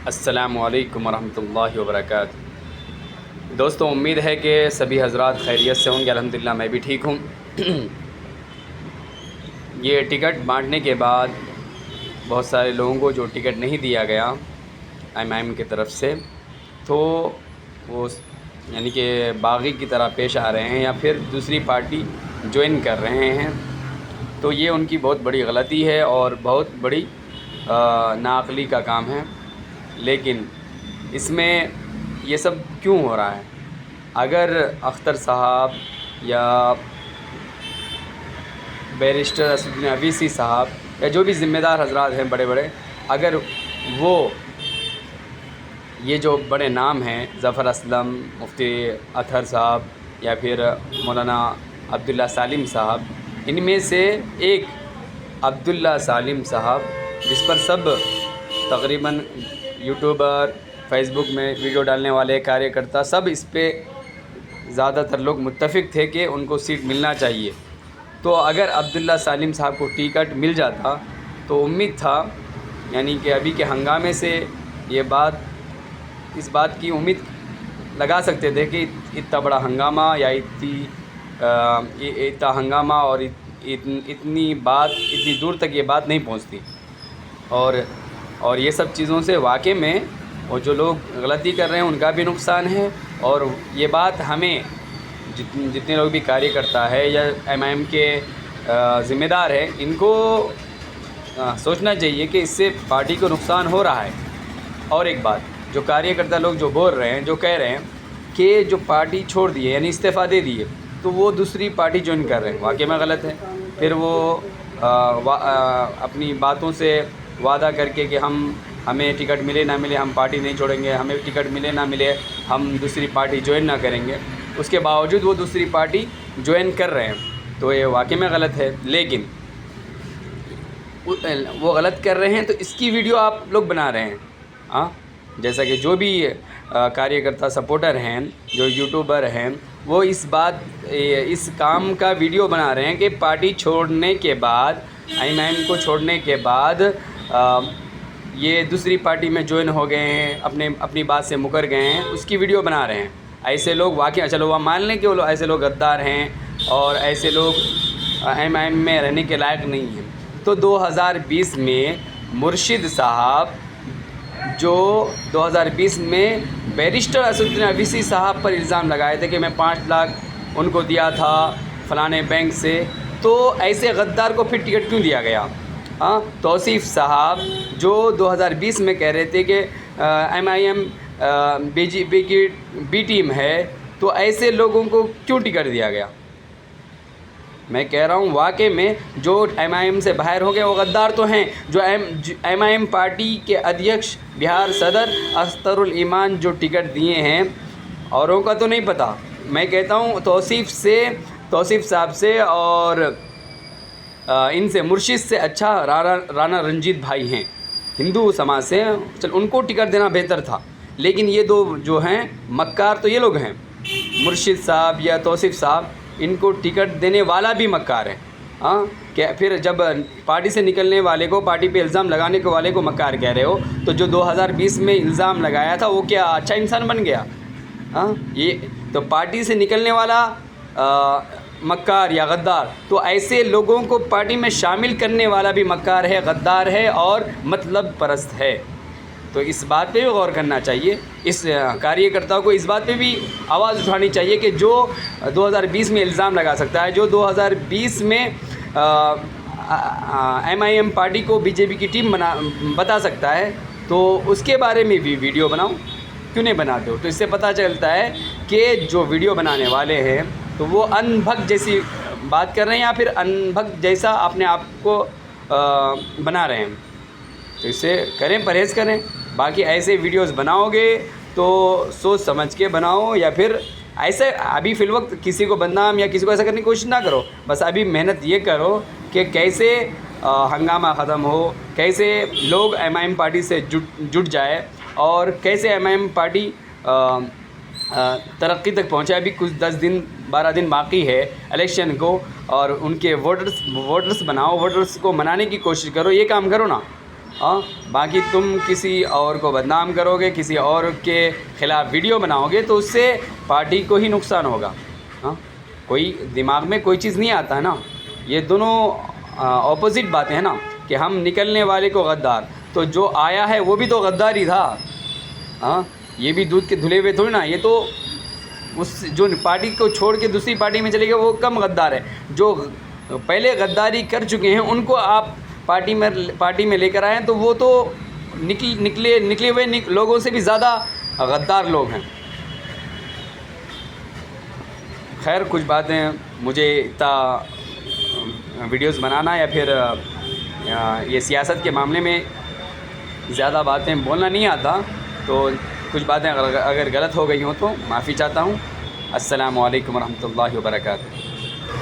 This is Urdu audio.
السلام علیکم ورحمۃ اللہ وبرکاتہ۔ دوستوں، امید ہے کہ سبھی حضرات خیریت سے ہوں گے۔ الحمدللہ میں بھی ٹھیک ہوں۔ یہ ٹکٹ بانٹنے کے بعد بہت سارے لوگوں کو جو ٹکٹ نہیں دیا گیا ایم کی طرف سے، تو وہ یعنی کہ باغی کی طرح پیش آ رہے ہیں یا پھر دوسری پارٹی جوائن کر رہے ہیں، تو یہ ان کی بہت بڑی غلطی ہے اور بہت بڑی ناعقلی کا کام ہے۔ لیکن اس میں یہ سب کیوں ہو رہا ہے؟ اگر اختر صاحب یا بیرسٹر اسدالدین اویسی صاحب یا جو بھی ذمہ دار حضرات ہیں بڑے بڑے، اگر وہ یہ جو بڑے نام ہیں ظفر اسلم، مفتی اطہر صاحب یا پھر مولانا عبداللہ سالم صاحب، ان میں سے ایک عبداللہ سالم صاحب، جس پر سب تقریباً یوٹیوبر، فیس بک میں ویڈیو ڈالنے والے کاریہ کرتا سب اس پہ زیادہ تر لوگ متفق تھے کہ ان کو سیٹ ملنا چاہیے۔ تو اگر عبداللہ سالم صاحب کو ٹکٹ مل جاتا تو امید تھا، یعنی کہ ابھی کے ہنگامے سے یہ اس بات کی امید لگا سکتے تھے کہ اتنا بڑا ہنگامہ یا اتنا ہنگامہ اور اتنی دور تک یہ بات نہیں پہنچتی، اور یہ سب چیزوں سے واقع میں وہ جو لوگ غلطی کر رہے ہیں ان کا بھی نقصان ہے، اور یہ بات ہمیں جتنے لوگ بھی کاریہ کرتا ہے یا ایم کے ذمہ دار ہیں، ان کو سوچنا چاہیے کہ اس سے پارٹی کو نقصان ہو رہا ہے۔ اور ایک بات، جو کاریہ کرتا لوگ جو بول رہے ہیں، جو کہہ رہے ہیں کہ جو پارٹی چھوڑ دیے یعنی استعفیٰ دے دیے تو وہ دوسری پارٹی جوائن کر رہے ہیں، واقعی میں غلط ہے۔ پھر وہ اپنی باتوں سے وعدہ کر کے کہ ہمیں ٹکٹ ملے نہ ملے ہم پارٹی نہیں چھوڑیں گے، ہمیں ٹکٹ ملے نہ ملے ہم دوسری پارٹی جوائن نہ کریں گے، اس کے باوجود وہ دوسری پارٹی جوائن کر رہے ہیں، تو یہ واقعی میں غلط ہے۔ لیکن وہ غلط کر رہے ہیں تو اس کی ویڈیو آپ لوگ بنا رہے ہیں، جیسا کہ جو بھی کاریہ کرتا سپورٹر ہیں، جو یوٹیوبر ہیں، وہ اس کام کا ویڈیو بنا رہے ہیں کہ پارٹی چھوڑنے کے بعد، ایم کو چھوڑنے کے بعد یہ دوسری پارٹی میں جوائن ہو گئے ہیں، اپنی بات سے مکر گئے ہیں، اس کی ویڈیو بنا رہے ہیں۔ ایسے لوگ واقعی چلو وہ مان لیں کہ وہ ایسے لوگ غدار ہیں اور ایسے لوگ ایم میں رہنے کے لائق نہیں ہیں، تو 2020 میں مرشد صاحب جو 2020 میں بیرسٹر اسدالدین اویسی صاحب پر الزام لگائے تھے کہ میں 5 لاکھ ان کو دیا تھا فلانے بینک سے، تو ایسے غدار کو پھر ٹکٹ کیوں دیا گیا؟ توصیف صاحب جو 2020 میں کہہ رہے تھے کہ ایم بی جے پی کی بی ٹیم ہے، تو ایسے لوگوں کو کیوں ٹکٹ دیا گیا؟ میں کہہ رہا ہوں واقعی میں جو ایم سے باہر ہو گئے وہ غدار تو ہیں۔ جو ایم پارٹی کے ادھیکش بہار صدر اختر الایمان جو ٹکٹ دیے ہیں، اوروں کا تو نہیں پتہ، میں کہتا ہوں توصیف صاحب سے اور ان سے مرشد سے اچھا رانا رنجیت بھائی ہیں، ہندو سماج سے، چل ان کو ٹکٹ دینا بہتر تھا۔ لیکن یہ دو جو ہیں مکار تو یہ لوگ ہیں، مرشد صاحب یا توصیف صاحب، ان کو ٹکٹ دینے والا بھی مکار ہے، کہ پھر جب پارٹی سے نکلنے والے کو، پارٹی پہ الزام لگانے کے والے کو مکار کہہ رہے ہو، تو جو 2020 میں الزام لگایا تھا وہ کیا اچھا انسان بن گیا؟ یہ تو پارٹی سے نکلنے والا مکار یا غدار، تو ایسے لوگوں کو پارٹی میں شامل کرنے والا بھی مکار ہے، غدار ہے اور مطلب پرست ہے۔ تو اس بات پہ بھی غور کرنا چاہیے، اس کاریہ کرتاؤں کو اس بات پہ بھی آواز اٹھانی چاہیے کہ جو 2020 میں الزام لگا سکتا ہے، جو 2020 میں ایم پارٹی کو بی جے پی کی ٹیم بتا سکتا ہے، تو اس کے بارے میں بھی ویڈیو بناؤ، کیوں نہیں بناتے ہو؟ تو اس سے پتہ چلتا ہے کہ جو ویڈیو بنانے والے ہیں تو وہ ان بھک جیسی بات کر رہے ہیں یا پھر ان بھک جیسا اپنے آپ کو بنا رہے ہیں۔ تو اس سے پرہیز کریں۔ باقی ایسے ویڈیوز بناؤ گے تو سوچ سمجھ کے بناؤ، یا پھر ایسے ابھی فی الوقت کسی کو بدنام یا کسی کو ایسا کرنے کی کوشش نہ کرو، بس ابھی محنت یہ کرو کہ کیسے ہنگامہ ختم ہو، کیسے لوگ ایم پارٹی سے جٹ جائے، اور کیسے ایم پارٹی ترقی تک پہنچے۔ ابھی کچھ 10 دن 12 دن باقی ہے الیکشن کو، اور ان کے ووٹرز بناؤ، ووٹرز کو منانے کی کوشش کرو، یہ کام کرو نا۔ ہاں باقی تم کسی اور کو بدنام کرو گے، کسی اور کے خلاف ویڈیو بناؤ گے تو اس سے پارٹی کو ہی نقصان ہوگا. ہاں کوئی دماغ میں کوئی چیز نہیں آتا ہے نا. یہ دونوں اپوزٹ باتیں ہیں نا کہ ہم نکلنے والے کو غدار، تو جو آیا ہے وہ بھی تو غدار ہی تھا. ہاں یہ بھی دودھ کے دھلے ہوئے تھوڑی نا، یہ تو اس جو پارٹی کو چھوڑ کے دوسری پارٹی میں چلے گئے وہ کم غدار ہے. جو پہلے غداری کر چکے ہیں ان کو آپ پارٹی میں لے کر آئے ہیں تو وہ تو نکلے ہوئے لوگوں سے بھی زیادہ غدار لوگ ہیں. خیر کچھ باتیں مجھے اتنا ویڈیوز بنانا یا پھر یہ سیاست کے معاملے میں زیادہ باتیں بولنا نہیں آتا، تو کچھ باتیں اگر غلط ہو گئی ہوں تو معافی چاہتا ہوں. السلام علیکم ورحمۃ اللہ وبرکاتہ.